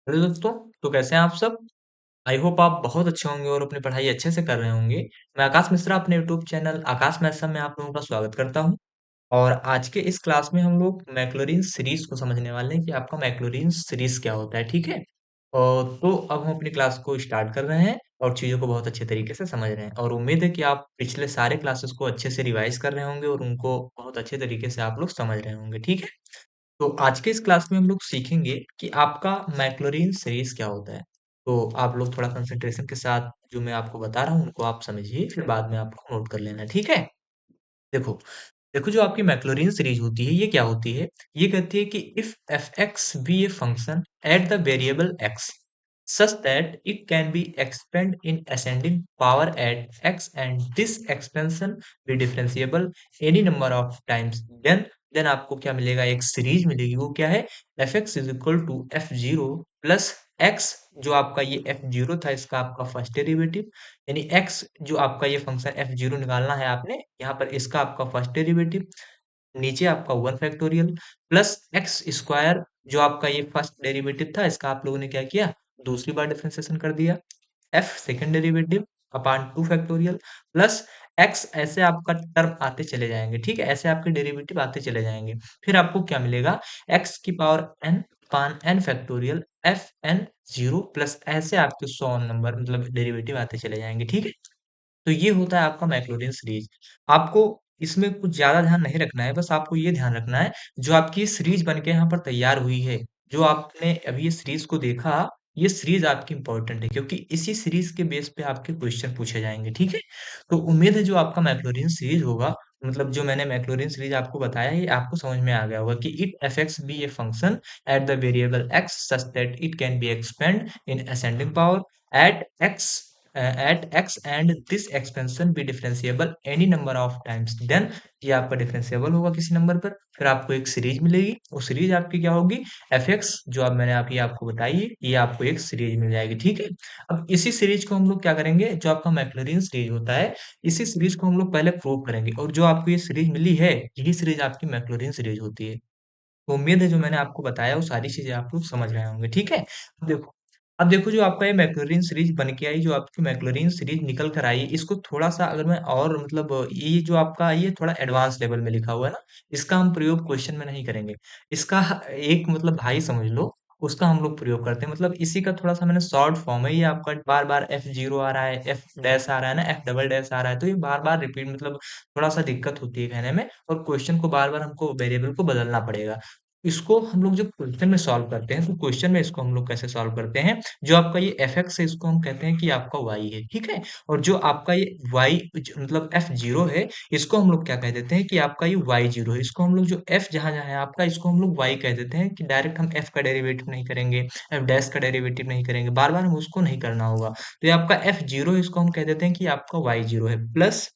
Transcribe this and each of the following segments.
Hello दोस्तों, तो कैसे हैं आप सब? आई होप आप बहुत अच्छे होंगे और अपनी पढ़ाई अच्छे से कर रहे होंगे। मैं आकाश मिश्रा अपने यूट्यूब चैनल आकाश मैथ्स में आप लोगों का स्वागत करता हूं। और आज के इस क्लास में हम लोग मैक्लॉरिन सीरीज को समझने वाले हैं कि आपका मैक्लॉरिन सीरीज क्या होता है, ठीक है? और तो अब हम अपनी क्लास को स्टार्ट कर रहे हैं और चीज़ों को बहुत अच्छे तरीके से समझ रहे हैं और उम्मीद है कि आप पिछले सारे क्लासेस को अच्छे से रिवाइज कर रहे होंगे और उनको बहुत अच्छे तरीके से आप लोग समझ रहे होंगे, ठीक है? तो आज के इस क्लास में हम लोग सीखेंगे कि आपका मैक्लॉरिन सीरीज क्या होता है। तो आप लोग थोड़ा कंसंट्रेशन के साथ जो मैं आपको बता रहा हूँ उनको आप समझिए, फिर बाद में आप लोग नोट कर लेना, ठीक है? देखो देखो जो आपकी मैक्लॉरिन सीरीज होती है ये क्या होती है? ये कहती है कि if f x be a function at the variable x such that it can be expanded in ascending power at x and this expansion be differentiable any number of times then आपको क्या मिलेगा? एक series मिलेगी। वो क्या है? F x is equal to f zero plus x. जो आपका ये एफ जीरो था इसका आपका फर्स्ट डेरिवेटिव, यानी एक्स जो आपका ये फंक्शन एफ जीरो निकालना है आपने यहाँ पर, इसका आपका फर्स्ट डेरिवेटिव, नीचे आपका one factorial plus x square जो आपका ये फर्स्ट डेरिवेटिव था इसका आप लोगों ने क्या किया? दूसरी बार डिफरेंशिएशन कर दिया। F second derivative upon two factorial plus x, ऐसे आपका टर्म आते चले जाएंगे, ठीक है? ऐसे आपके डेरिवेटिव आते चले जाएंगे। फिर आपको क्या मिलेगा? एक्स की power n upon n factorial f n zero plus, ऐसे आपके 100 नंबर मतलब डेरिवेटिव आते चले जाएंगे, ठीक है? तो ये होता है आपका मैक्लॉरिन सीरीज। आपको इसमें कुछ ज्यादा ध्यान नहीं रखना है, बस आपको ये ध्यान रखना है जो आपकी सीरीज बन के यहाँ पर तैयार हुई है, जो आपने अभी ये सीरीज को देखा, ये सीरीज आपकी इंपॉर्टेंट है क्योंकि इसी सीरीज के बेस पे आपके क्वेश्चन पूछे जाएंगे, ठीक है? तो उम्मीद है जो आपका मैक्लॉरिन सीरीज होगा, मतलब जो मैंने मैक्लॉरिन सीरीज आपको बताया ये आपको समझ में आ गया होगा कि it effects be a function at the variable x such that it can be expand in ascending power at x at x and this expansion be differentiable any number of times then ये आपका differentiable होगा किसी number पर, फिर आपको एक series मिलेगी। वो सीरीज आपकी क्या होगी? एफ एक्स जो अब मैंने आप ये आपको बताई है, ये आपको एक सीरीज मिल जाएगी, ठीक है? अब इसी सीरीज को हम लोग क्या करेंगे? जो आपका मैक्लॉरिन सीरीज होता है इसी सीरीज को हम लोग पहले प्रूव करेंगे और जो आपको ये सीरीज मिली है यही सीरीज आपकी मैक्लॉरिन सीरीज होती है। तो उम्मीद है जो मैंने आपको बताया वो सारी चीजें आप लोग समझ रहे होंगे, ठीक है? अब देखो जो आपका ये मैक्लॉरिन सीरीज बन के आई, जो आपकी मैक्लॉरिन सीरीज निकल कर आई, इसको थोड़ा सा अगर मैं और मतलब ये जो आपका ये थोड़ा एडवांस लेवल में लिखा हुआ है ना, इसका हम प्रयोग क्वेश्चन में नहीं करेंगे। इसका एक मतलब भाई समझ लो, उसका हम लोग प्रयोग करते हैं। मतलब इसी का थोड़ा सा मैंने शॉर्ट फॉर्म है, ये आपका बार बार एफ जीरो आ रहा है, एफ डैश आ रहा है ना, एफ डबल डैश आ रहा है, तो ये बार बार रिपीट मतलब थोड़ा सा दिक्कत होती है कहने में, और क्वेश्चन को बार बार हमको वेरिएबल को बदलना पड़ेगा। इसको हम लोग जब क्वेश्चन में सॉल्व करते हैं तो क्वेश्चन में इसको हम लोग कैसे सॉल्व करते हैं? जो आपका ये एफ एक्स है इसको हम कहते हैं कि आपका वाई है, ठीक है? और जो आपका ये वाई मतलब एफ जीरो है, इसको हम लोग क्या कह देते हैं कि आपका ये वाई जीरो है। इसको हम लोग जो एफ जहां जहां है आपका, इसको हम लोग वाई कह देते हैं कि डायरेक्ट हम एफ का डेरिवेटिव नहीं करेंगे, एफ डैश का डेरिवेटिव नहीं करेंगे, बार बार हम उसको नहीं करना होगा। तो ये आपका एफ जीरो, इसको हम कह देते हैं कि आपका वाई जीरो है, प्लस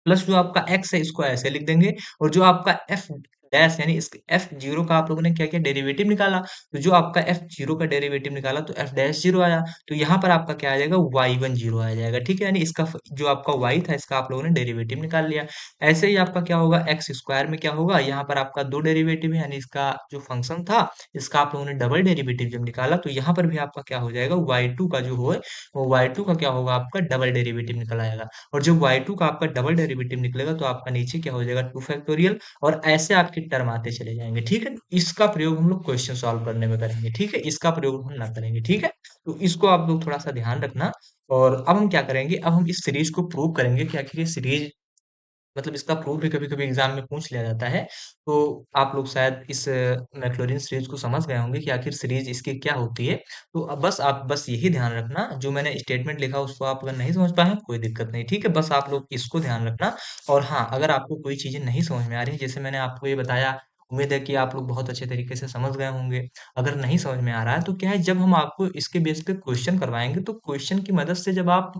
प्लस जो आपका एक्स है इसको ऐसे लिख देंगे, और जो आपका एफ डैश यानी इस एफ जीरो का आप लोगों ने क्या किया? डेरिवेटिव निकाला। तो जो आपका एफ जीरो का डेरिवेटिव निकाला तो एफ डैश जीरो आया, तो यहाँ पर आपका क्या आ जाएगा? वाई वन जीरो आ जाएगा, ठीक है? यानी इसका जो आपका वाई था इसका आप लोगों ने डेरिवेटिव निकाल लिया। ऐसे ही आपका क्या होगा? एक्स स्क्वायर में क्या होगा? यहाँ पर आपका दो डेरिवेटिव है, यानी इसका जो फंक्शन था इसका आप लोगों ने डबल डेरिवेटिव जब निकाला तो यहाँ पर भी आपका क्या हो जाएगा? वाई टू का जो है वो वाई टू का क्या होगा? आपका डबल डेरिवेटिव निकल आएगा। और जब y2 का आपका डबल डेरिवेटिव निकलेगा तो आपका नीचे क्या हो जाएगा? टू फैक्टोरियल, और ऐसे आपके टर्म आते चले जाएंगे, ठीक है? इसका प्रयोग हम लोग क्वेश्चन सॉल्व करने में करेंगे, ठीक है? इसका प्रयोग हम ना करेंगे, ठीक है? तो इसको आप लोग थोड़ा सा ध्यान रखना। और अब हम क्या करेंगे? अब हम इस सीरीज को प्रूव करेंगे कि आखिर ये सीरीज मतलब इसका प्रूफ भी कभी-कभी एग्जाम में पूछ लिया जाता है। तो आप लोग शायद इस मैक्लॉरिन सीरीज को समझ गए होंगे कि आखिर सीरीज इसकी क्या होती है। तो अब बस आप बस यही ध्यान रखना, जो मैंने स्टेटमेंट लिखा उसको आप अगर नहीं समझ पाए कोई दिक्कत नहीं, ठीक है? बस आप लोग इसको ध्यान रखना। और हाँ, अगर आपको कोई चीजें नहीं समझ में आ रही, जैसे मैंने आपको ये बताया, उम्मीद है कि आप लोग बहुत अच्छे तरीके से समझ गए होंगे। अगर नहीं समझ में आ रहा है तो क्या है, जब हम आपको इसके बेस पे क्वेश्चन करवाएंगे तो क्वेश्चन की मदद से जब आप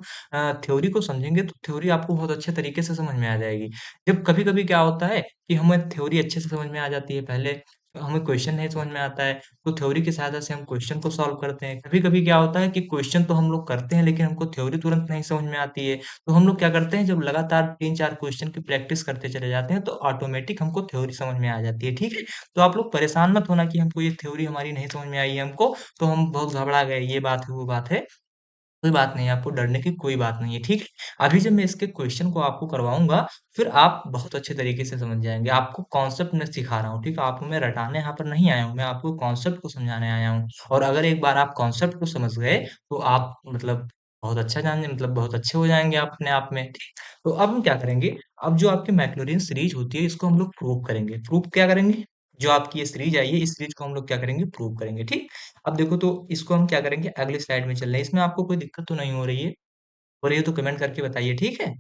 थ्योरी को समझेंगे तो थ्योरी आपको बहुत अच्छे तरीके से समझ में आ जाएगी। जब कभी-कभी क्या होता है कि हमें थ्योरी अच्छे से समझ में आ जाती है पहले, हमें क्वेश्चन नहीं समझ में आता है, तो थ्योरी की सहायता से हम क्वेश्चन को सॉल्व करते हैं। कभी-कभी क्या होता है कि क्वेश्चन तो हम लोग करते हैं, लेकिन हमको थ्योरी तुरंत नहीं समझ में आती है। तो हम लोग क्या करते हैं, जब लगातार 3-4 क्वेश्चन की प्रैक्टिस करते चले जाते हैं, तो ऑटोमेटिक हमको थ्योरी समझ में आ जाती है, ठीक है? तो आप लोग परेशान मत होना कि हमको ये थ्योरी हमारी नहीं समझ में आई है हमको, तो हम बहुत घबरा गए, ये बात है, वो बात है। कोई बात नहीं है, आपको डरने की कोई बात नहीं है, ठीक है? अभी जब मैं इसके क्वेश्चन को आपको करवाऊँगा, फिर आप बहुत अच्छे तरीके से समझ जाएँगे। आपको कॉन्सेप्ट मैं सिखा रहा हूँ, ठीक है? आपको मैं रटाने यहाँ पर नहीं आया हूँ, मैं आपको कॉन्सेप्ट को समझाने आया हूँ। और अगर एक बार आप कॉन्सेप्ट को समझ गए, तो आप मतलब बहुत अच्छा जान मतलब बहुत अच्छे हो जाएँगे आप अपने आप में, ठीक? तो अब हम क्या करेंगे, अब जो आपकी मैक्लॉरिन सीरीज़ होती है, इसको हम लोग प्रूव करेंगे। प्रूव क्या करेंगे? जो आपकी ये सीरीज़ आई है, इस सीरीज़ को हम लोग क्या करेंगे, प्रूव करेंगे, ठीक? अब देखो तो इसको हम क्या करेंगे अगली स्लाइड में चल रहे हैं। इसमें आपको कोई दिक्कत तो नहीं हो रही है? हो रही है तो कमेंट करके बताइए, ठीक है?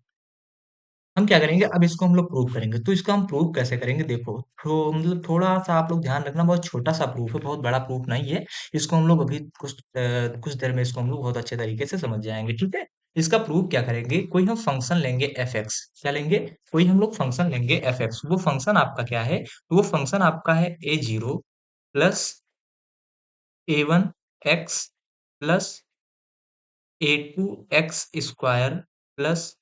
हम क्या करेंगे अब इसको हम लोग प्रूव करेंगे। तो इसको हम प्रूव कैसे करेंगे देखो, तो मतलब थोड़ा-सा आप लोग ध्यान रखना बहुत छोटा-सा प्रूफ है, बहुत बड़ा प्रूफ नहीं है। इसको हम लोग अभी कुछ देर में इसको हम लोग बहुत अच्छे तरीके से समझ जाएँगे, ठीक है? इसका प्रूफ क्या करेंगे, कोई हम फंक्शन लेंगे fx क्या लेंगे? कोई हम लोग फंक्शन लेंगे fx वो फंक्शन आपका क्या है? वो फंक्शन आपका है a0 plus a1 x plus a2 x square plus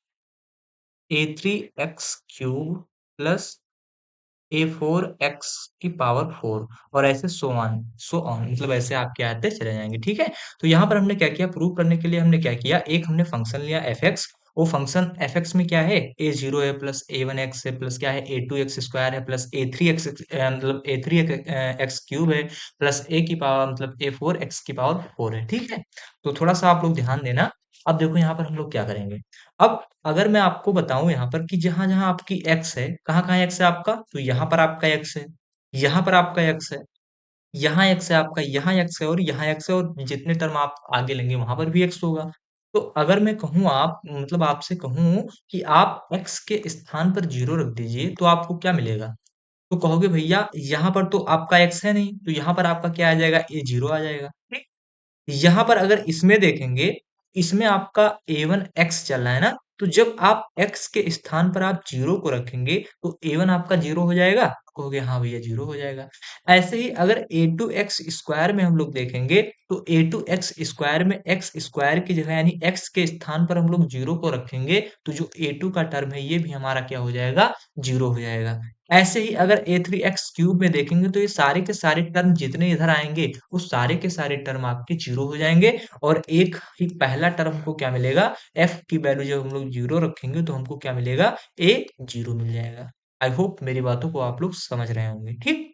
a3 x cube plus a4 x की पावर 4 और ऐसे सो ऑन मतलब ऐसे आपके आते चले जाएंगे, ठीक है? तो यहाँ पर हमने क्या किया, प्रूव करने के लिए हमने क्या किया, एक हमने फंक्शन लिया fx। वो फंक्शन fx में क्या है, a0 है प्लस a1 x है प्लस क्या है a2 x स्क्वायर है प्लस a3 x मतलब a3 x क्यूब है प्लस a की पावर मतलब a4 x की पावर 4 है, ठीक है? तो थोड़ा सा आप लोग ध्यान देना। अब देखो यहाँ पर हम लोग क्या करेंगे। अब अगर मैं आपको बताऊँ यहाँ पर कि जहाँ-जहाँ आपकी x है, कहाँ-कहाँ x है आपका? तो यहाँ पर आपका x है, यहाँ पर आपका x है, यहाँ x है आपका, यहाँ x है और यहाँ x है और जितने टर्म आप आगे लेंगे वहाँ पर भी x होगा। तो अगर मैं कहूँ आप मतलब आपसे कहूँ कि आप x के स्थान पर 0 रख दीजिए, तो आपको क्या मिलेगा? तो कहोगे भैया यहाँ पर तो आपका x है नहीं, तो यहाँ पर आपका क्या आ जाएगा? a0 आ जाएगा, ठीक? यहाँ पर अगर इसमें देखेंगे, इसमें आपका a1 x चल रहा है ना, तो जब आप x के स्थान पर आप 0 को रखेंगे, तो a1 आपका 0 हो जाएगा? कहोगे हाँ भैया 0 हो जाएगा। ऐसे ही अगर a2 x स्क्वायर में हम लोग देखेंगे, तो a2 x स्क्वायर में x स्क्वायर की जगह यानी x के स्थान पर हम लोग 0 को रखेंगे, तो जो a2 का टर्म है, ये भी हमारा क्या हो जाएगा? 0 हो जाएगा। ऐसे ही अगर a3 x क्यूब में देखेंगे, तो ये सारे के सारे टर्म जितने इधर आएँगे, वो सारे के सारे टर्म आपके 0 हो जाएँगे और एक ही पहला टर्म हमको क्या मिलेगा, f की वैल्यू जब हम लोग 0 रखेंगे तो हमको क्या मिलेगा, a 0 मिल जाएगा। आई होप मेरी बातों को आप लोग समझ रहे होंगे, ठीक?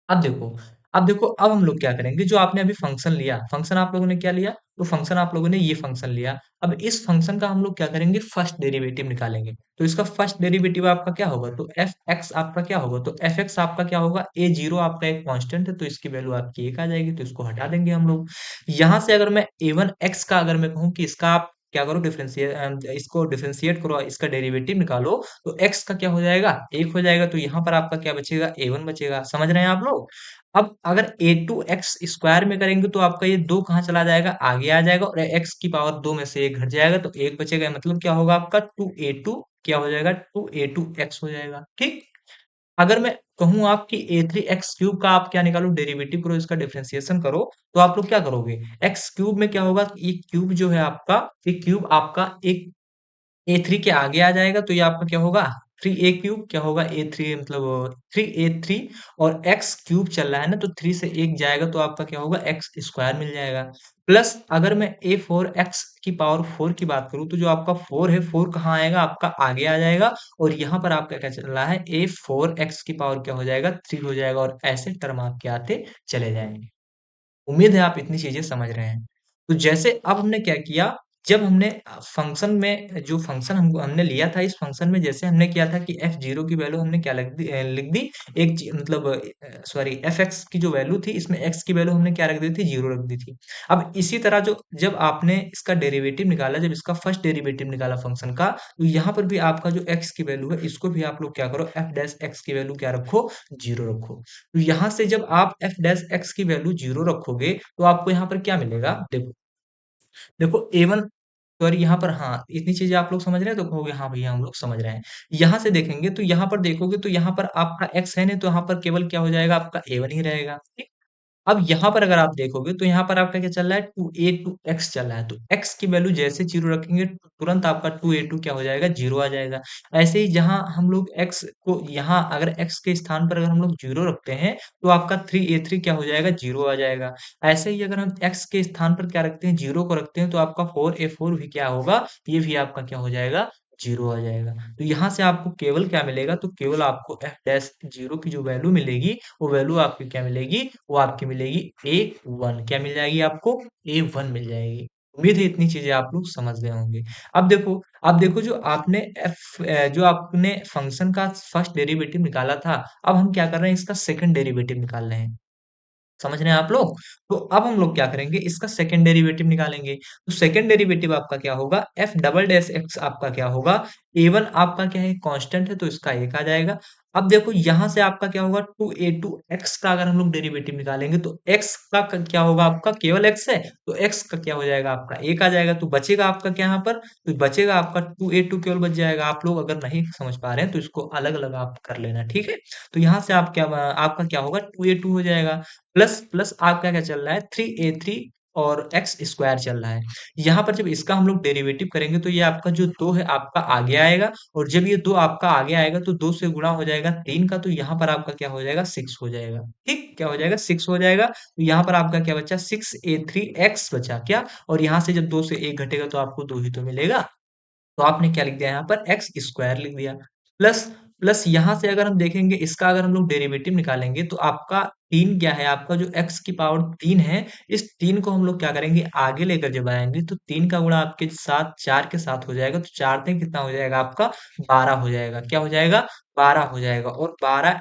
अब देखो अब हम लोग क्या करेंगे, जो आपने अभी फंक्शन लिया, फंक्शन आप लोगों ने क्या लिया? तो फंक्शन आप लोगों ने ये फंक्शन लिया। अब इस फंक्शन का हम लोग क्या करेंगे, फर्स्ट डेरिवेटिव निकालेंगे। तो इसका फर्स्ट डेरिवेटिव आपका क्या होगा? तो fx आपका क्या होगा? तो fx आपका क्या होगा? a0 आपका एक कांस्टेंट है, तो इसकी वैल्यू आपकी 1 आ जाएगी, तो इसको हटा देंगे हम लोग। यहाँ से अगर मैं a1 x का अगर मैं कहूँ कि इसका आप क्या करो इसको डिफरेंशिएट करो, इसका डेरिवेटिव निकालो, तो x का क्या हो जाएगा? 1 हो जाएगा, तो यहाँ पर आपका क्या बचेगा? a1 बचेगा। समझ रहे हैं आप लोग? अब अगर a2 x स्क्वायर में करेंगे तो आपका ये 2 कहाँ चला जाएगा? आगे आ जाएगा और x की पावर 2 में से 1 घट जाएगा तो 1 बचेगा, मतलब क्या होगा आपका 2a2 क्या हो जाएगा? 2a2x हो जाएगा, ठीक? अगर मैं कहूँ आप कि a3 x क्यूब का आप क्या निकालो, डेरिवेटिव करो, इसका डिफरेंशिएशन करो, तो आप लोग क्या करोगे? x क्यूब में क्या होगा? ये क्यूब जो है आपका, ये क्यूब आपका एक A3 के आगे आ जाएगा, तो ये आपका क्या होगा? 3a क्यूब क्या होगा? A3 मतलब 3a3 और x क्यूब चल रहा है ना, तो 3 से 1 जाएगा तो आपका क्या होगा? x स्क्वायर मिल जाएगा। प्लस अगर मैं a4 x की पावर 4 की बात करूँ, तो जो आपका 4 है, 4 कहाँ आएगा? आपका आगे आ जाएगा और यहाँ पर आपका क्या चल रहा है? a4x की पावर क्या हो जाएगा? 3 हो जाएगा और ऐसे टर्म आपके आते चले जाएंगे। उम्मीद है आप इतनी चीजें समझ रहे हैं। तो जैसे अब हमने क्या किया, जब हमने फंक्शन में जो फंक्शन हमको हमने लिया था, इस फंक्शन में जैसे हमने किया था कि f0 की वैल्यू हमने क्या लिख दी, मतलब सॉरी fx की जो वैल्यू थी, इसमें x की वैल्यू हमने क्या रख दी थी, 0 रख दी थी। अब इसी तरह जो जब आपने इसका डेरिवेटिव निकाला, जब इसका फर्स्ट डेरिवेटिव निकाला फंक्शन का, तो यहाँ पर भी आपका जो x की वैल्यू है, इसको भी आप लोग क्या करो, f डैश x की वैल्यू क्या रखो, 0 रखो। तो यहाँ से जब आप f डैश x की वैल्यू 0 रखोगे, तो आपको यहाँ पर क्या मिलेगा? देखो, देखो a1 सॉरी यहाँ पर हाँ, इतनी चीज़ें आप लोग समझ रहे हैं तो कहोगे हाँ भैया हम लोग समझ रहे हैं। यहाँ से देखेंगे तो यहाँ पर देखोगे तो यहाँ पर आपका x है नहीं तो यहाँ पर केवल क्या हो जाएगा आपका a1 ही रहेगा, ठीक? अब यहाँ पर अगर आप देखोगे तो यहाँ पर आपका क्या चल रहा है 2a टू x चल रहा है, तो x की वैल्यू जैसे 0 रखेंगे तुरंत आपका 2a2 क्या हो जाएगा 0 आ जाएगा। ऐसे ही जहाँ हम लोग x को यहाँ अगर x के स्थान पर अगर हम लोग 0 रखते हैं तो आपका 3a3 क्या हो जाएगा 0 आ जाएगा। ऐसे ही अगर हम x के स्थान पर क्या रखते हैं 0 को रखते हैं तो आपका 4a4 भी क्या होगा, ये भी आपका क्या हो जाएगा 0 आ जाएगा। तो यहाँ से आपको केवल क्या मिलेगा, तो केवल आपको f डैश 0 की जो वैल्यू मिलेगी वो वैल्यू आपकी क्या मिलेगी, वो आपकी मिलेगी A1। क्या मिल जाएगी आपको? A1 मिल जाएगी। उम्मीद है इतनी चीज़ें आप लोग समझ गए होंगे। अब देखो जो आपने जो आपने फंक्शन का फर्स्ट डेरिवेटिव निकाला था, अब हम क्या कर रहे हैं इसका सेकंड डेरिवेटिव निकाल रहे हैं। समझ रहे हैं आप लोग? तो अब हम लोग क्या करेंगे इसका सेकंड डेरिवेटिव निकालेंगे। तो सेकंड डेरिवेटिव आपका क्या होगा f डबल डैश x आपका क्या होगा a1 आपका क्या है कांस्टेंट है तो इसका 1 आ जाएगा। अब देखो यहाँ से आपका क्या होगा 2a2 x का अगर हम लोग डेरिवेटिव निकालेंगे तो x का क्या होगा आपका केवल x है तो x का क्या हो जाएगा आपका 1 आ जाएगा। तो बचेगा आपका क्या यहाँ पर, तो बचेगा आपका 2a2 केवल बच जाएगा। आप लोग अगर नहीं समझ पा रहे हैं तो इसको अलग-अलग आप कर लेना, ठीक है? तो यहाँ से आपका क्या होगा 2a2 हो जाएगा। प्लस प्लस आपका क्या चल रहा है 3a3 और एक्स स्क्वायर चल रहा है। यहाँ पर जब इसका हम लोग डेरिवेटिव करेंगे तो ये आपका जो 2 है आपका आगे आएगा और जब ये 2 आपका आगे आएगा तो 2 से गुणा हो जाएगा 3 का, तो यहाँ पर आपका क्या हो जाएगा 6 हो जाएगा। ठीक, क्या हो जाएगा 6 हो जाएगा। तो यहाँ पर आपका क्या बचा 6a3 एक्स बचा क्या, और यहाँ से जब 2 से 1 घटेगा तो आपको 2 ही तो मिलेगा। तो आपने क्या लिख दिया यहाँ पर एक्स स्क्वायर लिख दिया। प्लस प्लस यहाँ से अगर हम देखेंगे इसका अगर हम लोग डेरिवेटिव निकालेंगे तो आपका 3 क्या है, आपका जो एक्स की पावर 3 है, इस 3 को हम लोग क्या करेंगे आगे लेकर जब आएंगे तो 3 का गुणा आपके साथ 4 के साथ हो जाएगा, तो 4 से कितना हो जाएगा आपका 12 हो जाएगा। क्या हो जाएगा 12 हो जाएगा। और 12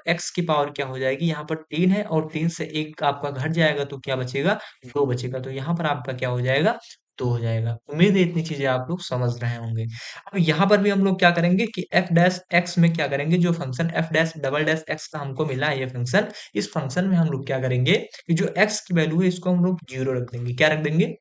एक्स की पावर क्या हो जाएगी, यहाँ पर 3 है और 3 से 1 आपका घट जाएगा तो क्या बचेगा 2 बचेगा। तो यहाँ पर आपका क्या हो जाएगा 2 हो जाएगा। उम्मीद है इतनी चीज़ें आप लोग समझ रहे होंगे। अब यहाँ पर भी हम लोग क्या करेंगे कि f डैश x में क्या करेंगे, जो function f dash double dash x का हमको मिला है ये फंक्शन, इस फंक्शन में हम लोग क्या करेंगे कि जो x की वैल्यू है इसको हम लोग 0 रख देंगे। क्या रख देंगे?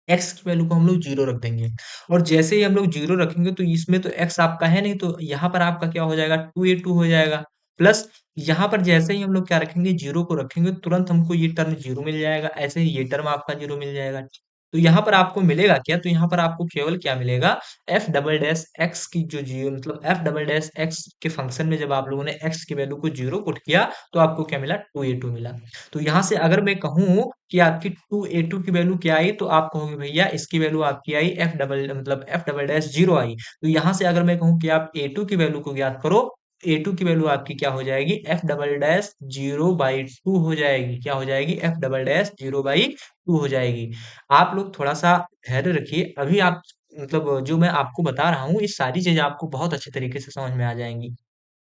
x की वैल्यू को हम लोग 0 रख देंगे। और जैसे ही हम लोग 0 रखेंगे तो इसमें तो x आपका है नहीं, तो यहाँ पर आपका क्या हो जाएगा 2a2 हो जाएगा। प्लस यहाँ पर जैसे ही हम लोग क्या रखेंगे 0 को रखेंगे तुरंत हमको ये टर्म 0 मिल जाएगा, ऐसे ही ये टर्म आपका 0 मिल जाएगा। तो यहाँ पर आपको मिलेगा क्या, तो यहाँ पर आपको केवल क्या मिलेगा f डबल डैश x की जो जी मतलब f डबल डैश x के फंक्शन में जब आप लोगों ने x की वैल्यू को 0 पुट किया तो आपको क्या मिला 2a2 मिला। तो यहाँ से अगर मैं कहूँ कि आपकी 2a2 की वैल्यू क्या आई, तो आप कहोगे भैया इसकी वैल्यू आपकी आई f डबल डैश 0 आई। तो यहाँ से अगर मैं कहूँ कि आप a2 की वैल्यू को ज्ञात करो, a2 की वैल्यू आपकी क्या हो जाएगी f डबल डैश 0/2 हो जाएगी। क्या हो जाएगी f डबल डैश 0/2 हो जाएगी। आप लोग थोड़ा-सा धैर्य रखिए, अभी आप मतलब जो मैं आपको बता रहा हूँ, ये सारी चीज़ें आपको बहुत अच्छे तरीके से समझ में आ जाएँगी।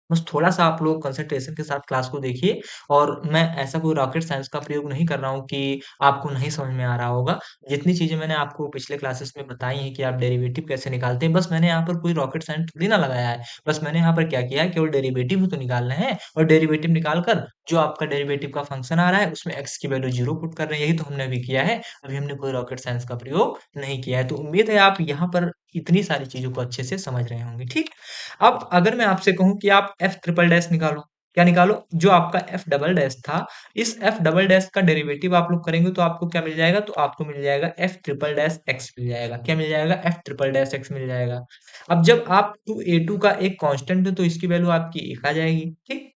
बस थोड़ा-सा आप लोग कंसंट्रेशन के साथ क्लास को देखिए, और मैं ऐसा कोई रॉकेट साइंस का प्रयोग नहीं कर रहा हूँ कि आपको नहीं समझ में आ रहा होगा। जितनी चीज़ें मैंने आपको पिछले क्लासेस में बताई हैं कि आप डेरिवेटिव कैसे निकालते हैं, बस मैंने यहाँ पर कोई रॉकेट साइंस थोड़ी ना लगाया है। बस मैंने यहाँ पर क्या किया है, केवल डेरिवेटिव ही तो निकालना है, और डेरिवेटिव निकाल कर जो आपका डेरिवेटिव का फंक्शन आ रहा है, उसमें x की वैल्यू 0 पुट कर रहे हैं, यही तो हमने अभी किया है। अभी हमने कोई रॉकेट साइंस का प्रयोग नहीं किया है। तो उम्मीद है आप यहाँ पर इतनी सारी चीज़ों को अच्छे से समझ रहे होंगे, ठीक? अब अगर मैं आपसे कहूँ कि आप एफ ट्रिपल डैश निकालो, क्या निकालो? जो आपका एफ डबल डैश था, इस एफ डबल डैश का डेरिवेटिव आप लोग करेंगे तो आपको क्या मिल जाएगा? तो आपको मिल जाएगा एफ ट्रिपल डैश एक्स मिल जाएगा। क्या मिल जाएगा? एफ ट्रिपल डैश एक्स मिल जाएगा। अब जब आप 2a2 का एक कांस्टेंट है तो इसकी वैल्यू आपकी 1 आ जाएगी, ठीक?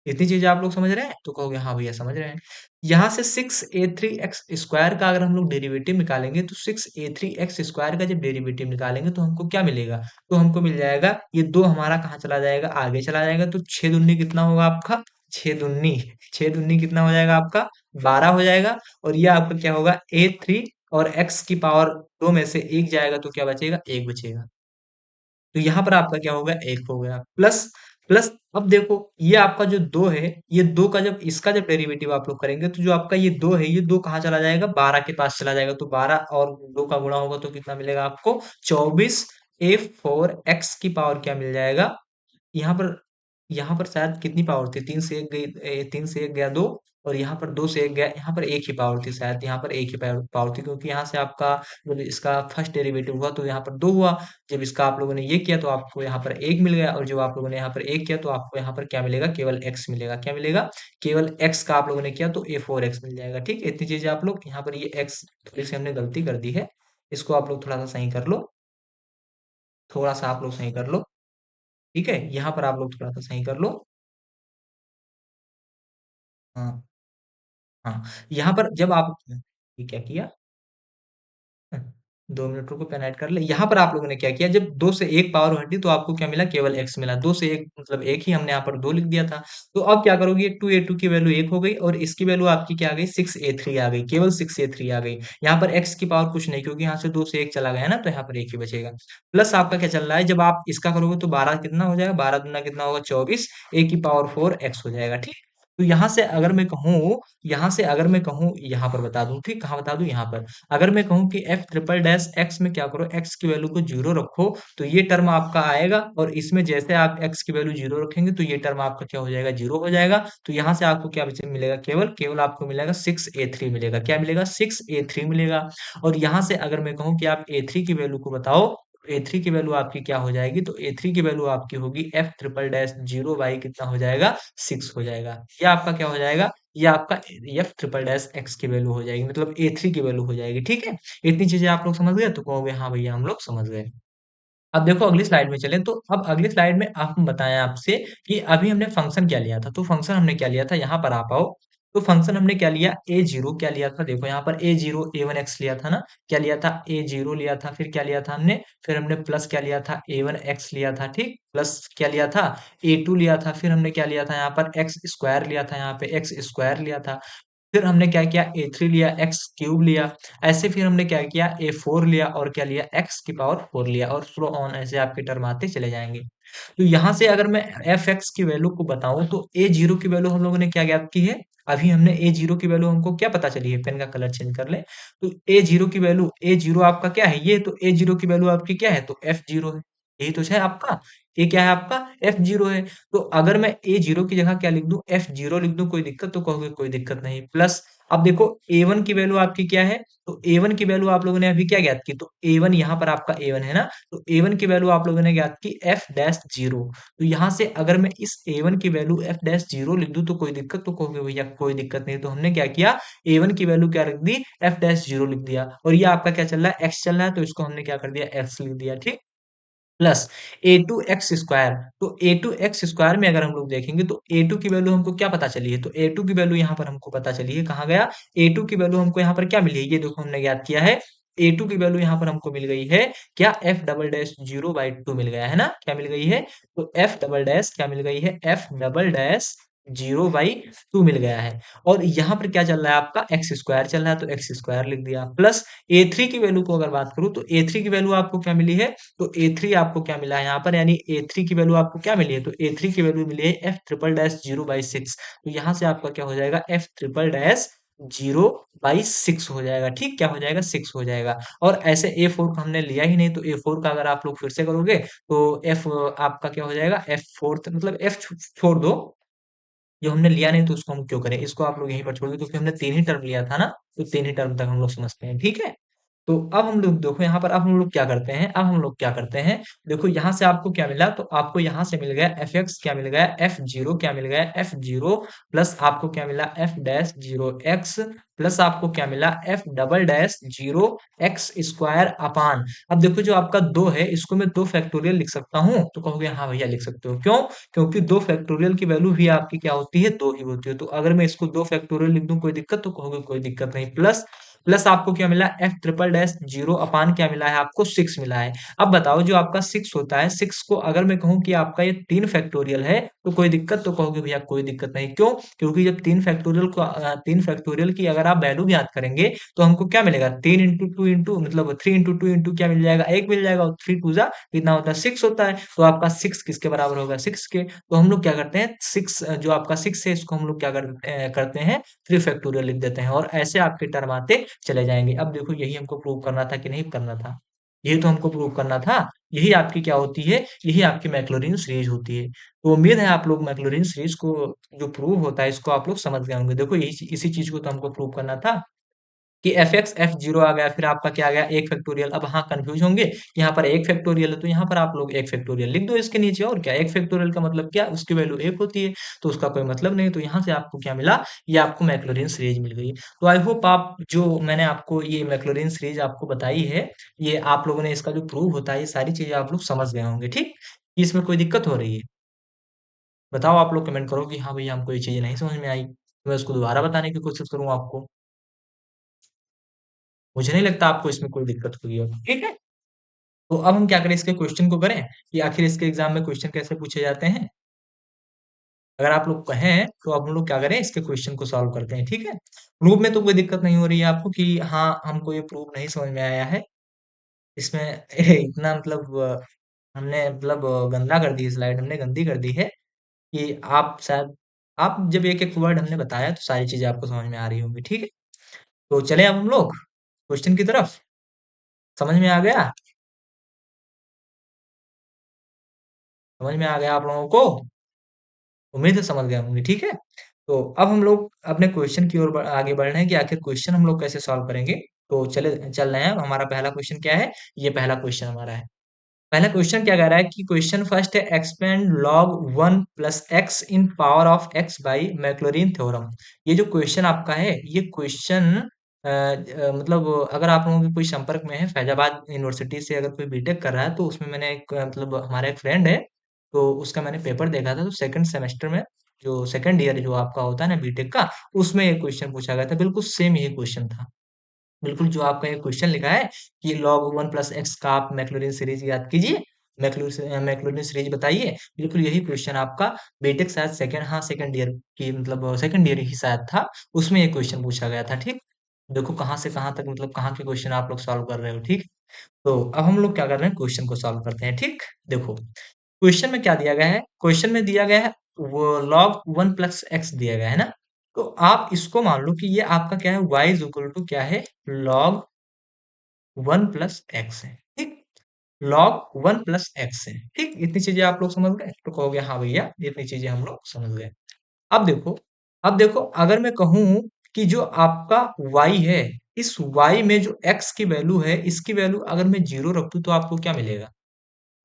इतनी चीज़ें आप लोग समझ रहे हैं? तो कहोगे हाँ भैया समझ रहे हैं। यहाँ से 6a3 एक्स स्क्वायर का अगर हम लोग डेरिवेटिव निकालेंगे तो 6a3 एक्स स्क्वायर का जब डेरिवेटिव निकालेंगे तो हमको क्या मिलेगा? तो हमको मिल जाएगा ये 2 हमारा कहाँ चला जाएगा? आगे चला जाएगा, तो 6 दूनी कितना होगा आपका? 6 दूनी कितना हो जाएगा आपका? 12 हो जाएगा। और ये आपका क्या होगा a3, और x की पावर 2 में से 1 जाएगा तो क्या बचेगा? 1 बचेगा। तो यहाँ पर आपका क्या हो गया 1 हो गया। प्लस प्लस अब देखो ये आपका जो 2 है, ये 2 का जब इसका जब डेरिवेटिव आप लोग करेंगे तो जो आपका ये 2 है, ये 2 कहाँ चला जाएगा? 12 के पास चला जाएगा। तो 12 और 2 का गुणा होगा तो कितना मिलेगा आपको? 24 a4 x की पावर क्या मिल जाएगा? यहाँ पर यहाँ पर शायद कितनी पावर थी, 3 से 1 गई, 3 से 1 गया 2, और यहाँ पर 2 से 1 गया, यहाँ पर 1 ही पावर थी शायद, यहाँ पर 1 ही पावर थी, क्योंकि यहाँ से आपका जब इसका फर्स्ट डेरिवेटिव हुआ तो यहाँ पर 2 हुआ, जब इसका आप लोगों ने ये किया तो आपको यहाँ पर 1 मिल गया, और जब आप लोगों ने यहाँ पर 1 किया तो आपको यहाँ पर क्या मिलेगा, केवल x मिलेगा। क्या मिलेगा? केवल x का आप लोगों ने किया तो a 4x मिल जाएगा। ठीक है, इतनी चीजें आप लोग यहाँ पर, ये x थोड़ी सी हमने गलती कर दी है, इसको आप लोग थोड़ा सा सही कर लो, थोड़ा सा आप लोग सही कर लो। ठीक है, यहाँ पर आप लोग थोड़ा सा सही कर लो। हाँ, हाँ, यहाँ पर जब आप ये क्या किया, 2 मिनट रुको, पेन ऐड कर ले। यहाँ पर आप लोगों ने क्या किया, जब 2 से 1 पावर हटी तो आपको क्या मिला, केवल x मिला। 2 से 1 मतलब 1 ही, हमने यहाँ पर 2 लिख दिया था। तो अब क्या करोगे, 2a2 की वैल्यू 1 हो गई, और इसकी वैल्यू आपकी क्या आ गई, 6a3 आ गई, केवल 6a3 आ गई। यहाँ पर x की पावर कुछ नहीं, क्योंकि यहाँ से 2 से 1 चला गया ना, तो यहाँ पर 1 ही बचेगा। प्लस आपका क्या चल रहा है, जब आप इसका करोगे तो 12 कितना हो जाएगा, 12 दूना कितना होगा, 24, a की पावर 4 x हो जाएगा। ठीक। तो यहाँ से अगर मैं कहूँ, यहाँ से अगर मैं कहूँ, यहाँ पर बता दूं, ठीक, कहाँ बता दूं, यहाँ पर अगर मैं कहूँ कि एफ ट्रिपल डैश एक्स में क्या करो, एक्स की वैल्यू को जीरो रखो, तो ये टर्म आपका आएगा, और इसमें जैसे आप एक्स की वैल्यू जीरो रखेंगे तो ये टर्म आपका क्या हो जाएगा, जीरो हो जाएगा। तो यहाँ से आपको क्या मिलेगा, केवल केवल आपको मिलेगा 6a3 मिलेगा। क्या मिलेगा, 6a3 मिलेगा। और यहाँ से अगर मैं कहूँ कि आप a3 की वैल्यू को बताओ, a3 की वैल्यू आपकी क्या हो जाएगी, तो a3 की वैल्यू आपकी होगी F triple dash zero by कितना हो जाएगा, 6 हो जाएगा। ये आपका क्या हो जाएगा, ये आपका एफ ट्रिपल डैश एक्स की वैल्यू हो जाएगी, मतलब a3 की वैल्यू हो जाएगी। ठीक है, इतनी चीजें आप लोग समझ गए, तो कहोगे हाँ भैया हम लोग समझ गए। अब देखो अगली स्लाइड में चलें, तो अब अगली स्लाइड में आप बताएं आपसे कि अभी हमने फंक्शन क्या लिया था, तो फंक्शन हमने क्या लिया था, यहाँ पर आप आओ। तो फंक्शन हमने क्या लिया, ए जीरो क्या लिया था, देखो यहाँ पर ए जीरो ए वन एक्स लिया था ना, क्या लिया था, ए जीरो लिया था, फिर क्या लिया था हमने, फिर हमने प्लस क्या लिया था, ए वन एक्स लिया था, ठीक, प्लस क्या लिया था, ए टू लिया था, फिर हमने क्या लिया था, यहाँ पर एक्स स्क्वायर लिया था, यहाँ पे एक्स स्क्वायर लिया था, फिर हमने क्या किया, ए थ्री लिया, एक्स क्यूब लिया, ऐसे फिर हमने क्या किया, ए फोर लिया, और क्या लिया, एक्स की पावर फोर लिया, और स्लो ऑन ऐसे आपके टर्म आते चले जाएंगे। तो यहाँ से अगर मैं एफ एक्स की वैल्यू को बताऊं, तो ए जीरो की वैल्यू हम लोगों ने क्या ज्ञात की है, अभी हमने ए जीरो की वैल्यू हमको क्या पता चली है, पेन का कलर चेंज कर ले। तो ए जीरो की वैल्यू, ए जीरो आपका क्या है, ये तो ए जीरो की वैल्यू आपकी क्या है, तो एफ जीरो है, यही तो है आपका, ये क्या है आपका, एफ जीरो है। तो अगर मैं ए जीरो की जगह क्या लिख दूं, एफ जीरो लिख दूं, कोई दिक्कत, तो कहोगे कोई दिक्कत नहीं। प्लस अब देखो ए वन की वैल्यू आपकी क्या है, तो ए वन की वैल्यू आप लोगों ने अभी क्या ज्ञात की, तो ए वन यहाँ पर आपका ए वन है ना, तो ए वन की वैल्यू आप लोगों ने ज्ञात की एफ डैश जीरो। तो यहाँ से अगर मैं इस ए वन की वैल्यू एफ डैश जीरो लिख दूं तो कोई दिक्कत, तो कहोगे भैया कोई दिक्कत नहीं। तो हमने क्या किया, ए वन की वैल्यू क्या लिख दी, एफ डैश जीरो लिख दिया, और ये आपका क्या चल रहा है, एक्स चल रहा है, तो इसको हमने क्या कर दिया, एक्स लिख दिया, ठीक। Plus a two x square, तो ए टू एक्स स्क्वायर में अगर हम लोग देखेंगे तो ए टू की वैल्यू हमको क्या पता चली है, तो ए टू की वैल्यू यहाँ पर हमको पता चली है, कहाँ गया, ए टू की वैल्यू हमको यहाँ पर क्या मिली है, ये देखो हमने याद किया है, ए टू की वैल्यू यहाँ पर हमको मिल गई है, क्या, f double dash zero by two मिल गया है ना, क्या मिल गई है, तो एफ डबल डैश क्या मिल गई है, F double dash zero by two मिल गया है। और यहाँ पर क्या चल रहा है आपका, एक्स स्क्वायर चल रहा है, तो एक्स स्क्वायर लिख दिया। प्लस ए थ्री की वैल्यू को अगर बात करूँ, तो ए थ्री की वैल्यू आपको क्या मिली है, तो ए थ्री आपको क्या मिला है यहाँ पर, यानी ए थ्री की वैल्यू आपको क्या मिली है, तो ए थ्री की वैल्यू मिली है F triple dash zero by six. तो यहाँ से आपका क्या हो जाएगा, F triple dash zero by six हो जाएगा, ठीक, क्या हो जाएगा, सिक्स हो जाएगा। और ऐसे ए फोर का हमने लिया ही नहीं, तो ए फोर का अगर आप लोग फिर से करोगे तो एफ आपका क्या हो जाएगा, एफ फोर मतलब एफ छोड़ दो, जो हमने लिया नहीं तो उसको हम क्यों करें, इसको आप लोग यहीं पर छोड़ दो, क्योंकि हमने तीन ही टर्म लिया था ना, तो तीन ही टर्म तक हम लोग समझते हैं, ठीक है। तो अब हम लोग देखो यहाँ पर, अब हम लोग क्या करते हैं, अब हम लोग क्या करते हैं, देखो यहाँ से आपको क्या मिला, तो आपको यहाँ से मिल गया एफ एक्स क्या मिल गया, एफ जीरो क्या मिल गया, एफ जीरो, प्लस आपको क्या मिला, F dash zero x, plus आपको क्या मिला, F double dash zero x square upon. अब देखो जो आपका दो है, इसको मैं दो फैक्टोरियल लिख सकता हूँ, तो कहोगे हाँ भैया लिख सकते हो, क्यों, क्योंकि दो फैक्टोरियल की वैल्यू भी आपकी क्या होती है, दो ही होती है। तो अगर मैं इसको दो फैक्टोरियल लिख दूं कोई दिक्कत, तो कहोगे कोई दिक्कत नहीं। प्लस प्लस आपको क्या मिला, एफ ट्रिपल डैश जीरो अपान क्या मिला है आपको, सिक्स मिला है। अब बताओ जो आपका सिक्स होता है, सिक्स को अगर मैं कहूँ कि आपका ये तीन फैक्टोरियल है, तो कोई दिक्कत, तो कहोगे भैया कोई दिक्कत नहीं, क्यों, क्योंकि जब तीन फैक्टोरियल की अगर आप वैल्यू याद करेंगे, तो हमको क्या मिलेगा, तीन इंटू टू इंटू मतलब थ्री इंटू टू इंटू क्या मिल जाएगा, एक मिल जाएगा, और थ्री टू जा कितना होता है, सिक्स होता है। तो आपका सिक्स किसके बराबर होगा, सिक्स के। तो हम लोग क्या करते हैं, सिक्स जो आपका सिक्स है, इसको हम लोग क्या करते हैं, थ्री फैक्टोरियल लिख देते हैं, और ऐसे आपके टर्म आते चले जाएंगे। अब देखो यही हमको प्रूव करना था कि नहीं करना था, यही तो हमको प्रूव करना था। यही आपकी क्या होती है, यही आपकी मैक्लॉरिन सीरीज होती है। तो उम्मीद है आप लोग मैक्लॉरिन सीरीज को जो प्रूव होता है इसको आप लोग समझ गए होंगे। देखो इसी चीज को तो हमको प्रूव करना था कि एफ एक्स एफ जीरो आ गया, फिर आपका क्या आ गया, एक फैक्टोरियल। अब हाँ कंफ्यूज होंगे, यहाँ पर एक फैक्टोरियल है तो यहाँ पर आप लोग एक फैक्टोरियल लिख दो इसके नीचे। और क्या, एक फैक्टोरियल का मतलब क्या, उसकी वैल्यू एक होती है, तो उसका कोई मतलब नहीं। तो यहाँ से आपको क्या मिला, ये आपको मैक्लॉरिन सीरीज मिल गई। तो आई होप आप, जो मैंने आपको ये मैक्लॉरिन सीरीज आपको बताई है, ये आप लोगों ने इसका जो प्रूव होता है, ये सारी चीजें आप लोग समझ गए होंगे। ठीक, कि इसमें कोई दिक्कत हो रही है? बताओ, आप लोग कमेंट करो कि हाँ भैया हमको ये चीजें नहीं समझ में आई, तो मैं उसको दोबारा बताने की कोशिश करूँ आपको। मुझे नहीं लगता आपको इसमें कोई दिक्कत हुई होगी। ठीक है, तो अब हम क्या करें, इसके क्वेश्चन को करें कि आखिर इसके एग्जाम में क्वेश्चन कैसे पूछे जाते हैं। अगर आप लोग कहें तो अब हम लोग क्या करें, इसके क्वेश्चन को सॉल्व करते हैं। ठीक है, प्रूफ में तो कोई दिक्कत नहीं हो रही है आपको कि हाँ हमको ये प्रूफ नहीं समझ में आया है इसमें। इतना मतलब हमने मतलब गंदा कर दी, स्लाइड हमने गंदी कर दी है कि आप शायद, आप जब एक एक वर्ड हमने बताया तो सारी चीजें आपको समझ में आ रही होंगी। ठीक है, तो चले अब हम लोग क्वेश्चन की तरफ। समझ में आ गया? समझ में आ गया आप लोगों को? उम्मीद है समझ गए होंगे। ठीक है, तो अब हम लोग अपने क्वेश्चन की ओर आगे बढ़ रहे हैं कि आखिर क्वेश्चन हम लोग कैसे सॉल्व करेंगे। तो चले चल रहे हैं। हमारा पहला क्वेश्चन क्या है, ये पहला क्वेश्चन हमारा है। पहला क्वेश्चन क्या कह रहा है कि क्वेश्चन फर्स्ट है, expand log 1 plus x in power of x by Maclaurin theorem. ये जो क्वेश्चन आपका है, ये क्वेश्चन मतलब अगर आप लोगों के कोई संपर्क में है, फैजाबाद यूनिवर्सिटी से अगर कोई बीटेक कर रहा है, तो उसमें मैंने एक मतलब हमारा एक फ्रेंड है, तो उसका मैंने पेपर देखा था। तो सेकंड सेमेस्टर में, जो सेकंड ईयर जो आपका होता है ना बीटेक का, उसमें ये क्वेश्चन पूछा गया था। बिल्कुल सेम यही क्वेश्चन था। बिल्कुल जो आपका ये क्वेश्चन लिखा है कि log 1 प्लस एक्स का आप मैक्लोरिन सीरीज याद कीजिए, मैक्लोरिन सीरीज बताइए। बिल्कुल यही क्वेश्चन आपका बीटेक शायद सेकंड, हाँ सेकंड ईयर की मतलब सेकंड ईयर ही शायद था, उसमें ये क्वेश्चन पूछा गया था। ठीक, देखो कहाँ से कहाँ तक मतलब कहाँ के क्वेश्चन आप लोग सॉल्व कर रहे हो। ठीक, तो अब हम लोग क्या कर रहे हैं, क्वेश्चन को सॉल्व करते हैं। ठीक, देखो क्वेश्चन में क्या दिया गया है, क्वेश्चन में दिया गया है वो log 1 प्लस एक्स दिया गया है ना। तो आप इसको मान लो कि ये आपका क्या है, y इज इक्वल टू क्या है, log 1 प्लस एक्स है। ठीक, log 1 प्लस एक्स है। ठीक, इतनी चीजें आप लोग समझ गए, तो कहोगे हाँ भैया इतनी चीजें हम लोग समझ गए। अब देखो, अब देखो अगर मैं कहूं कि जो आपका y है, इस y में जो x की वैल्यू है, इसकी वैल्यू अगर मैं जीरो रख दूं तो आपको क्या मिलेगा।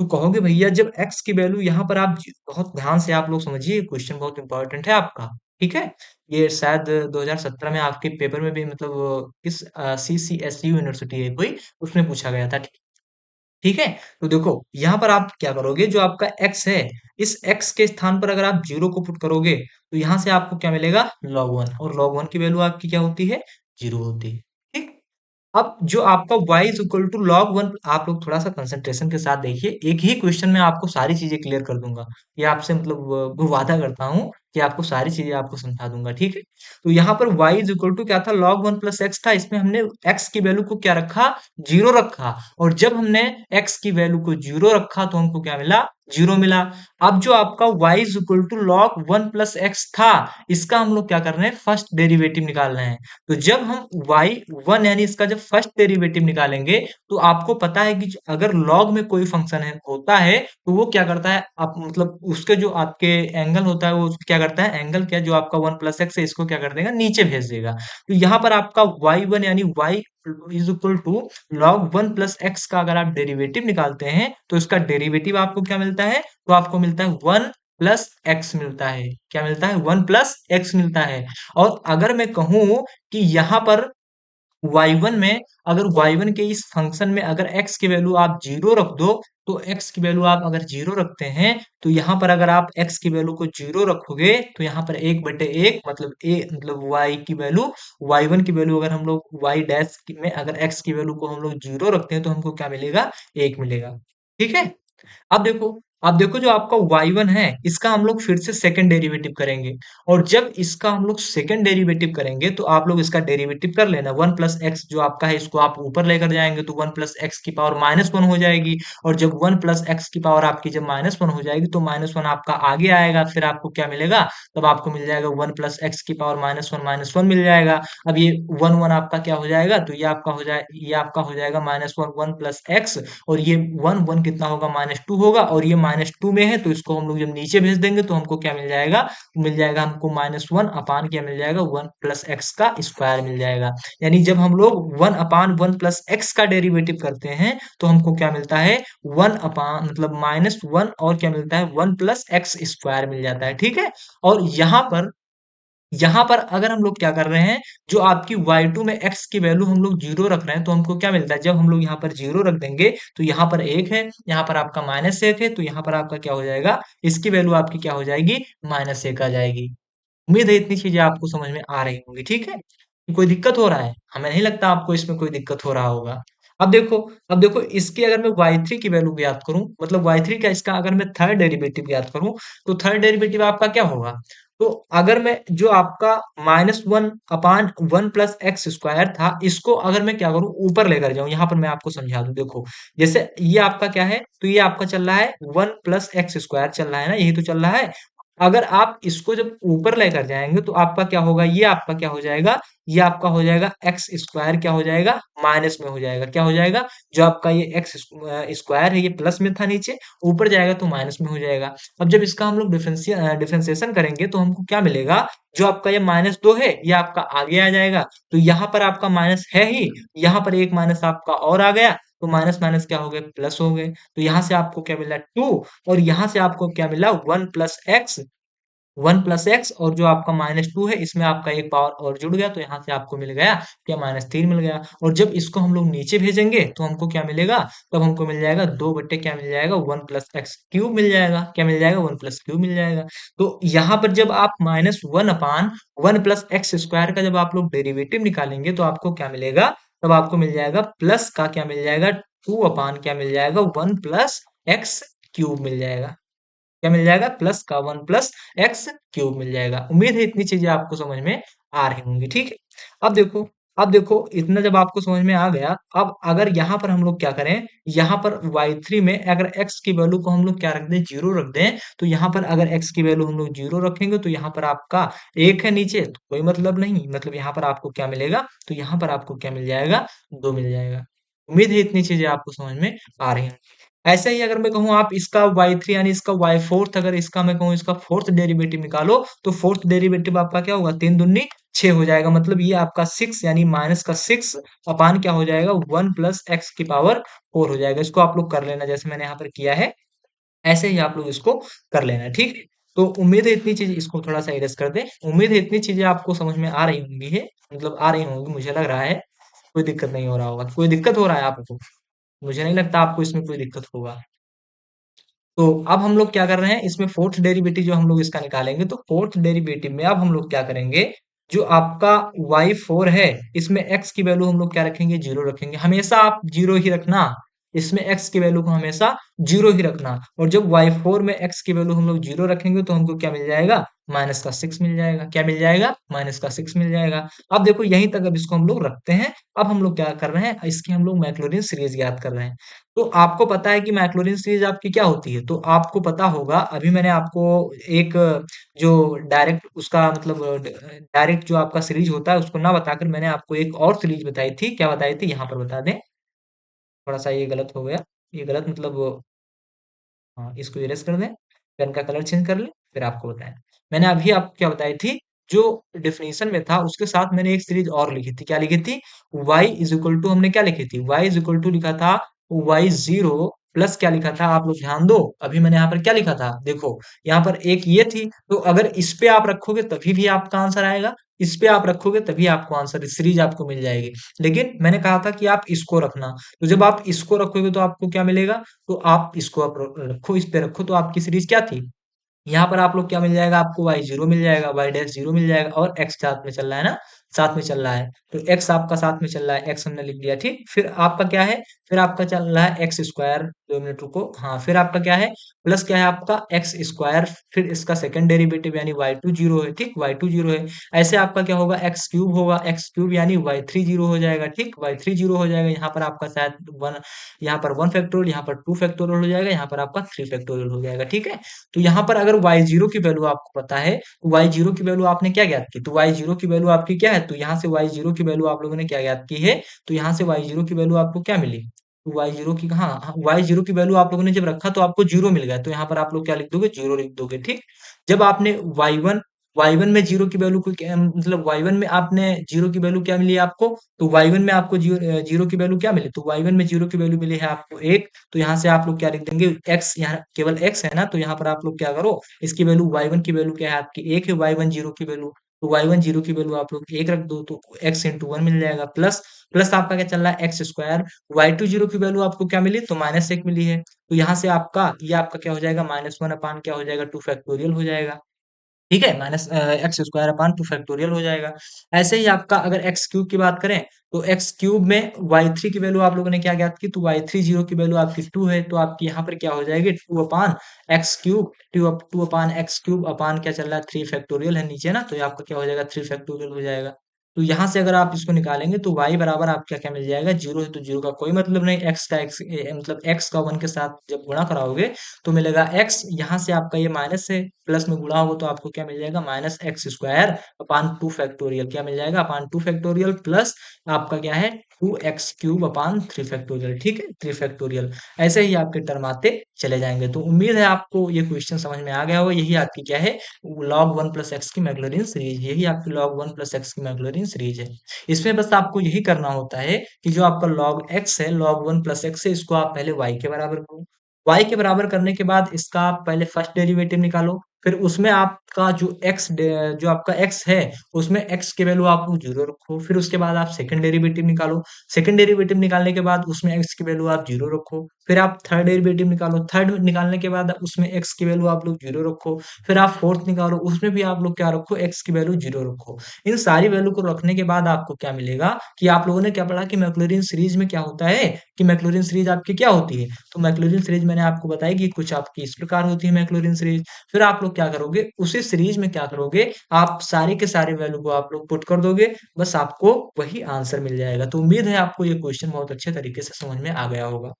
तो कहोगे भैया जब x की वैल्यू यहाँ पर आप बहुत ध्यान से आप लोग समझिए, क्वेश्चन बहुत इंपॉर्टेंट है आपका। ठीक है, ये शायद 2017 में आपके पेपर में भी मतलब किस CCSU यूनिवर्सिटी है कोई, उसमें पूछा गया था। ठीक है, तो देखो यहाँ पर आप क्या करोगे, जो आपका x है, इस x के स्थान पर अगर आप जीरो को पुट करोगे तो यहाँ से आपको क्या मिलेगा, log 1। और log 1 की वैल्यू आपकी क्या होती है, जीरो होती है। ठीक, अब जो आपका y is equal to log 1, आप लोग थोड़ा सा कंसंट्रेशन के साथ देखिए, एक ही क्वेश्चन में आपको सारी चीजें क्लियर कर दूंगा। ये आपसे मतलब वादा करता हूँ कि आपको सारी चीजें आपको समझा दूंगा। ठीक है, तो यहाँ पर y इज इक्वल टू क्या था, log 1 प्लस एक्स था। इसमें हमने x की वैल्यू को क्या रखा, जीरो रखा। और जब हमने x की वैल्यू को जीरो रखा तो हमको क्या मिला, जीरो मिला। अब जो आपका y is equal to log 1 plus x था, इसका हम लोग क्या कर रहे हैं, फर्स्ट डेरिवेटिव निकाल रहे हैं। तो जब हम y1 यानी इसका जब फर्स्ट डेरिवेटिव निकालेंगे, तो आपको पता है कि अगर log में कोई फंक्शन है होता है तो वो क्या करता है, आप मतलब उसके जो आपके एंगल होता है वो क्या करता है, एंगल क्या जो आपका 1 प्लस एक्स है इसको क्या कर देगा, नीचे भेज देगा। तो यहाँ पर आपका y1 यानी y is equal to log 1 plus x का अगर आप डेरिवेटिव निकालते हैं तो इसका डेरिवेटिव आपको क्या मिलता है, तो आपको मिलता है 1 प्लस एक्स मिलता है। क्या मिलता है, 1 प्लस एक्स मिलता है। और अगर मैं कहूं कि यहाँ पर y1 में, अगर y1 के इस फंक्शन में अगर x की वैल्यू आप जीरो रख दो, तो x की वैल्यू आप अगर जीरो रखते हैं तो यहाँ पर अगर आप x की वैल्यू को जीरो रखोगे तो यहाँ पर एक बटे एक मतलब a मतलब y की वैल्यू, y1 की वैल्यू अगर हम लोग y डैश में अगर x की वैल्यू को हम लोग जीरो रखते हैं तो हमको क्या मिलेगा, एक मिलेगा। ठीक है, अब देखो, अब देखो जो आपका y1 है, इसका हम लोग फिर से सेकंड डेरिवेटिव करेंगे, और जब इसका हम लोग सेकंड डेरिवेटिव करेंगे तो आप लोग इसका डेरिवेटिव कर लेना। 1 + x जो आपका है इसको आप ऊपर लेकर जाएंगे तो 1 + x की पावर -1 हो जाएगी, और जब 1 + x की पावर आपकी जब -1 हो जाएगी तो -1 आपका आगे आएगा, फिर आपको क्या मिलेगा, तब आपको मिल जाएगा 1 + x की पावर -1 मिल जाएगा। अब ये 1 आपका क्या हो जाएगा, तो ये आपका हो जाएगा -1 1 + x, और ये 1 कितना होगा, -2 होगा, और ये -2 में है तो इसको हम लोग जब नीचे भेज देंगे तो हमको क्या मिल जाएगा, हमको -1 अपान क्या मिल जाएगा, 1 + x का स्क्वायर मिल जाएगा। यानी जब हम लोग 1/1 + x का डेरिवेटिव करते हैं तो हमको क्या मिलता है, 1 अपान मतलब -1, और क्या मिलता है, 1 + x स्क्वायर मिल जाता है, ठीक है। और यहाँ पर अगर हम लोग क्या कर रहे हैं, जो आपकी y2 में x की वैल्यू हम लोग 0 रख रहे हैं तो हमको क्या मिलता है, जब हम लोग यहाँ पर 0 रख देंगे तो यहाँ पर 1 है, यहाँ पर आपका -1 है, तो यहाँ पर आपका क्या हो जाएगा, इसकी वैल्यू आपकी क्या हो जाएगी, -1 आ जाएगी। उम्मीद है इतनी चीजें आपको समझ में आ रही होंगी, ठीक है। कोई दिक्कत हो रहा है, हमें नहीं लगता आपको इसमें कोई दिक्कत हो रहा होगा। अब देखो, इसकी अगर मैं y3 की वैल्यू ज्ञात करूं, मतलब y3 का इसका अगर मैं थर्ड डेरिवेटिव ज्ञात करूं, तो थर्ड डेरिवेटिव आपका क्या होगा, तो अगर मैं जो आपका -1/1 + x² था, इसको अगर मैं क्या करूं, ऊपर लेकर जाऊं, यहाँ पर मैं आपको समझा दूं, देखो जैसे ये आपका क्या है, तो ये आपका चल रहा है 1 + x² चल रहा है ना, यही तो चल रहा है। अगर आप इसको जब ऊपर लेकर जाएंगे तो आपका क्या होगा, ये आपका क्या हो जाएगा, ये आपका हो जाएगा x² क्या हो जाएगा, माइनस में हो जाएगा, क्या हो जाएगा, जो आपका ये एक्स स्क्वायर है ये प्लस में था नीचे, ऊपर जाएगा तो माइनस में हो जाएगा। अब जब इसका हम लोग डिफरेंशिएशन करेंगे तो हमको क्या मिलेगा, जो आपका ये -2 है ये आपका आगे आ जाएगा, तो यहाँ पर आपका माइनस है ही, यहाँ पर एक माइनस आपका और आ गया, तो माइनस माइनस क्या हो गए, प्लस हो गए, तो यहाँ से आपको क्या मिला, 2, और यहाँ से आपको क्या मिला, 1 + x, 1 + x, और जो आपका -2 है इसमें आपका एक पावर और जुड़ गया, तो यहाँ से आपको मिल गया क्या, -3 मिल गया। और जब इसको हम लोग नीचे भेजेंगे तो हमको क्या मिलेगा, तब हमको मिल जाएगा 2 बट्टे क्या मिल जाएगा, 1 + x³ मिल जाएगा, क्या मिल जाएगा, 1 + q मिल जाएगा। तो यहाँ पर जब आप -1/1 + x² का जब आप लोग डेरिवेटिव निकालेंगे तो आपको क्या मिलेगा, तब आपको मिल जाएगा प्लस का क्या मिल जाएगा, 2 अपान क्या मिल जाएगा, 1 + x³ मिल जाएगा, क्या मिल जाएगा, प्लस का 1 + x³ मिल जाएगा। उम्मीद है इतनी चीजें आपको समझ में आ रही होंगी, ठीक है। अब देखो इतना जब आपको समझ में आ गया, अब अगर यहाँ पर हम लोग क्या करें, यहाँ पर y3 में अगर x की वैल्यू को हम लोग क्या रख दें, 0 रख दें, तो यहाँ पर अगर x की वैल्यू हम लोग 0 रखेंगे तो यहाँ पर आपका 1 है नीचे, तो कोई मतलब नहीं, मतलब यहाँ पर आपको क्या मिलेगा, तो यहाँ पर आपको क्या मिल जाएगा, 2 मिल जाएगा। उम्मीद है इतनी चीजें आपको समझ में आ रही हैं। ऐसे ही अगर मैं कहूँ आप इसका y3 यानी इसका y4, अगर इसका मैं कहूँ इसका फोर्थ डेरिवेटिव निकालो, तो फोर्थ डेरिवेटिव आपका क्या होगा, 3 दूनी 6 हो जाएगा, मतलब ये आपका 6 यानी -6 अपान क्या हो जाएगा, 1 + x⁴ हो जाएगा। इसको आप लोग कर लेना, जैसे मैंने यहाँ पर किया है ऐसे ही आप लोग इसको कर लेना, ठीक है। तो उम्मीद है इतनी चीज, इसको थोड़ा सा इरेज कर दे, उम्मीद है इतनी चीजें आपको समझ में आ रही होंगी है, मतलब आ रही होंगी, मुझे लग रहा है कोई दिक्कत नहीं हो रहा होगा। कोई दिक्कत हो रहा है आपको, मुझे नहीं लगता आपको इसमें कोई दिक्कत होगा। तो अब हम लोग क्या कर रहे हैं, इसमें फोर्थ डेरिवेटिव जो हम लोग इसका निकालेंगे, तो फोर्थ डेरिवेटिव में अब हम लोग क्या करेंगे, जो आपका y4 है, इसमें x की वैल्यू हम लोग क्या रखेंगे, 0 रखेंगे। हमेशा आप 0 ही रखना, इसमें x की वैल्यू को हमेशा 0 ही रखना, और जब y4 में x की वैल्यू हम लोग 0 रखेंगे तो हमको क्या मिल जाएगा, -6 मिल जाएगा, क्या मिल जाएगा, -6 मिल जाएगा। अब देखो यहीं तक, अब इसको हम लोग रखते हैं। अब हम लोग क्या कर रहे हैं, इसकी हम लोग मैक्लॉरिन सीरीज याद कर रहे हैं। तो आपको पता है कि मैक्लॉरिन सीरीज आपकी क्या होती है, तो आपको पता होगा, अभी मैंने आपको एक जो डायरेक्ट उसका मतलब डायरेक्ट जो आपका सीरीज होता है उसको ना बताकर मैंने आपको एक और सीरीज बताई थी, क्या बताई थी, यहाँ पर बता दें, थोड़ा सा ये गलत हो गया, ये गलत मतलब, हाँ इसको इरेज कर दें, पेन का कलर चेंज कर लें, फिर आपको बताएं। मैंने अभी आपको क्या बताई थी, जो डेफिनेशन में था उसके साथ मैंने एक सीरीज और लिखी थी, क्या लिखी थी, y = हमने क्या लिखी थी, y = लिखा था y0 प्लस क्या लिखा था, आप लोग ध्यान दो, अभी मैंने यहाँ पर क्या लिखा था, देखो यहाँ पर एक ये थी, तो अगर इस पे आप रखोगे तभी भी आपका आंसर आएगा, इस पे आप रखोगे तभी आपको आंसर सीरीज आपको मिल जाएगी। लेकिन मैंने कहा था कि आप इसको रखना, तो जब आप इसको रखोगे तो आपको क्या मिलेगा, तो आप इसको आप रखो, इस पे रखो, तो आपकी सीरीज क्या थी, यहाँ पर आप लोग क्या मिल जाएगा, आपको y0 मिल जाएगा, y' 0 मिल जाएगा, और x साथ में चल रहा है ना, साथ में चल रहा है, तो x आपका साथ में चल रहा है, x हमने लिख दिया, ठीक। फिर आपका क्या है, फिर आपका चल रहा है एक्स स्क्वायर, 2 मिनट रुको, हाँ फिर आपका क्या है, प्लस क्या है आपका एक्स स्क्वायर, फिर इसका सेकंड डेरिवेटिव यानी y2 जीरो है, ठीक, y2 जीरो है। ऐसे आपका क्या होगा, एक्स क्यूब होगा, एक्स क्यूब यानी y3 जीरो हो जाएगा, ठीक, y3 जीरो हो जाएगा। यहाँ पर आपका शायद वन, यहाँ पर 1 फैक्टोरियल, यहाँ पर 2 फैक्टोरियल हो जाएगा, यहाँ पर आपका 3 फैक्टोरियल हो जाएगा, ठीक है। तो यहाँ पर अगर y0 की वैल्यू आपको पता है, तो y0 की वैल्यू आपने क्या ज्ञात की, तो y0 की वैल्यू आपकी क्या है, तो यहाँ से y0 की वैल्यू आप लोगों ने क्या ज्ञात की है, तो यहाँ से y0 की वैल्यू आपको क्या मिली, तो y0 की, हाँ y0 की वैल्यू आप लोगों ने जब रखा तो आपको जीरो मिल गया, तो यहाँ पर आप लोग क्या लिख दोगे, जीरो लिख दोगे, ठीक। जब आपने y1 में जीरो की वैल्यू को मतलब y1 में आपने जीरो की वैल्यू क्या मिली आपको, तो y1 में आपको जीरो की वैल्यू क्या मिली, तो y1 में जीरो की वैल्यू मिली है आपको एक, तो यहाँ से आप लोग क्या लिख देंगे, x, यहाँ केवल x है ना, तो यहाँ पर आप लोग क्या करो, इसकी वैल्यू y1 की वैल्यू क्या है आपकी एक है, y1 जीरो की वैल्यू, तो y1 जीरो की वैल्यू आप लोग एक रख दो, तो x इंटू वन मिल जाएगा, प्लस प्लस आपका क्या चल रहा है एक्स स्क्वायर, y2 जीरो की वैल्यू आपको क्या मिली, तो -1 मिली है, तो यहाँ से आपका ये आपका क्या हो जाएगा, -1 अपान क्या हो जाएगा, 2 फैक्टोरियल हो जाएगा, ठीक है, minus x square upon 2 factorial हो जाएगा। ऐसे ही आपका अगर एक्स क्यूब की बात करें, तो एक्स क्यूब में y3 की वैल्यू आप लोगों ने क्या ज्ञात की, तो y3 जीरो की वैल्यू आपकी 2 है, तो आपकी यहाँ पर क्या हो जाएगी, 2 अपान एक्स क्यूब, 2 अपान एक्स क्यूब अपान क्या चल रहा है, 3 फैक्टोरियल है नीचे ना, तो ये आपका क्या हो जाएगा, 3 फैक्टोरियल हो जाएगा। तो यहाँ से अगर आप इसको निकालेंगे तो y बराबर आपका क्या मिल जाएगा, जीरो है, तो जीरो का कोई मतलब नहीं, एक्स का एक्स मतलब एक्स का 1 के साथ जब गुणा कराओगे तो मिलेगा x, यहाँ से आपका ये माइनस है, प्लस में गुणा होगा तो आपको क्या मिल जाएगा, -x स्क्वायर अपान 2 फैक्टोरियल, क्या मिल जाएगा, अपान 2 फैक्टोरियल, प्लस आपका क्या है, 2x³ अपान 3 फैक्टोरियल, ठीक है, 3 फैक्टोरियल। ऐसे ही आपके टर्म आते चले जाएंगे। तो उम्मीद है आपको ये क्वेश्चन समझ में आ गया होगा। यही आपकी क्या है, log 1 प्लस एक्स की मैक्लॉरिन सीरीज, यही आपकी log 1 प्लस एक्स की मैक्लॉरिन सीरीज है। इसमें बस आपको यही करना होता है कि जो आपका log x है, log 1 प्लस एक्स है, इसको आप पहले y के बराबर करो। y के बराबर करने के बाद इसका आप पहले फर्स्ट डेरिवेटिव निकालो, फिर उसमें आपका जो जो आपका x है, उसमें x की वैल्यू आप लोग जीरो रखो, फिर उसके बाद आप सेकंड डेरिवेटिव निकालो, सेकंड डेरिवेटिव निकालने के बाद उसमें x की वैल्यू आप जीरो रखो, फिर आप थर्ड डेरिवेटिव निकालो, थर्ड निकालने के बाद उसमें x की वैल्यू आप लोग जीरो रखो, फिर आप फोर्थ निकालो, उसमें भी आप लोग क्या रखो, x की वैल्यू जीरो रखो। इन सारी वैल्यू को रखने के बाद आपको क्या मिलेगा, कि आप लोगों ने क्या पढ़ा कि मैक्लॉरिन सीरीज में क्या होता है, कि मैक्लॉरिन सीरीज आपकी क्या होती है, तो मैक्लॉरिन सीरीज मैंने आपको बताई कि कुछ आपकी इस प्रकार होती है मैक्लॉरिन सीरीज। फिर आप लोग क्या करोगे, उसी सीरीज में क्या करोगे, आप सारे के सारे वैल्यू को आप लोग पुट कर दोगे, बस आपको वही आंसर मिल जाएगा। तो उम्मीद है आपको ये क्वेश्चन बहुत अच्छे तरीके से समझ में आ गया होगा।